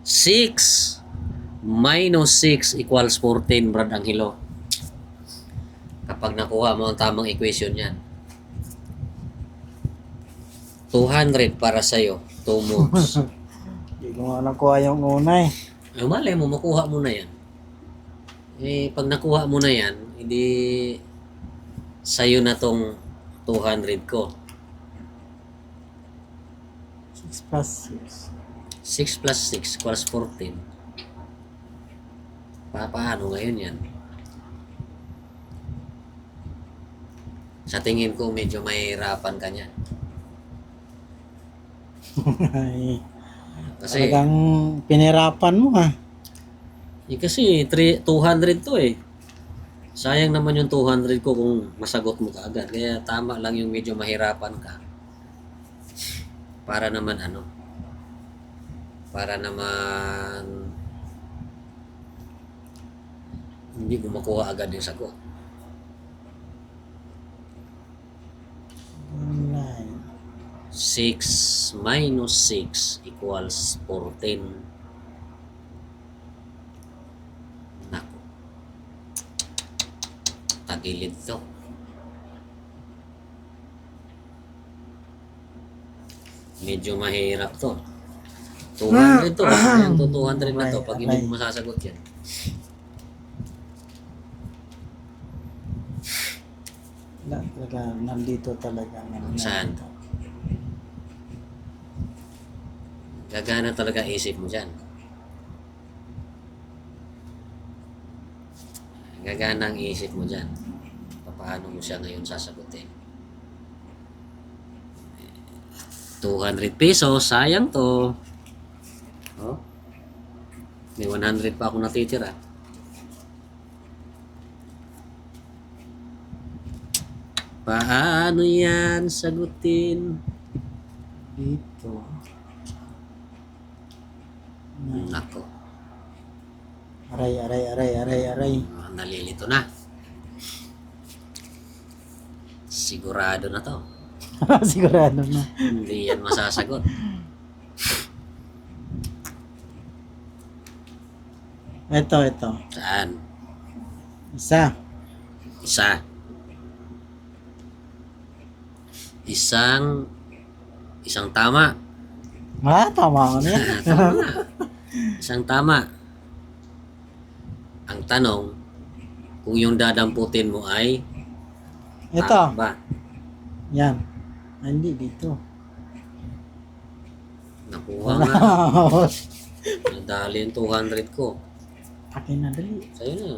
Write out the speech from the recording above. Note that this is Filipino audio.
6 minus 6 equals 14, Brad Angelo. Kapag nakuha mo ang tamang equation yan. 200 para sa'yo. 2 moves. Hindi ko nga nakuha yung una eh. Ay, malay mo, makuha mo na yan. Eh, pag nakuha mo na yan, hindi sa'yo na tong 200 ko. 6 plus 6. 6 plus 6 equals 14. Paano ngayon yan? Sa tingin ko, medyo mahirapan ka niyan. Ay, Kasi, talagang pinirapan mo ha. kasi 200 to eh. Sayang naman yung 200 ko kung masagot mo kaagad. Kaya tama lang yung medyo mahirapan ka. Para naman hindi mo makuha agad yung sagot. 9. 6 minus 6 equals 14. Naku. Tagilid to. Medyo mahirap to. 200 to. Ayan to, 200 na to. Pag hindi mo masasagot yan. Talaga, nandito talaga. Saan? Gagana talaga isip mo dyan. Gagana ang isip mo dyan. Paano mo siya ngayon sasagutin? 200 pesos, sayang to. Oh. May 100 pa ako natitira. Paano yan sagutin? Dito. Nako. Aray. Nalilito na. Sigurado na to. Sigurado na. Hindi yan masasagot. Ito. Saan? Isa. Isang tama. Tama ka na yan. Tama na. Isang tama. Ang tanong, kung yung dadamputin mo ay Ito. tama ba? Yan. Hindi dito. Nakuha nga. Nadali yung 200 ko. Akin na dali. Sa'yo na.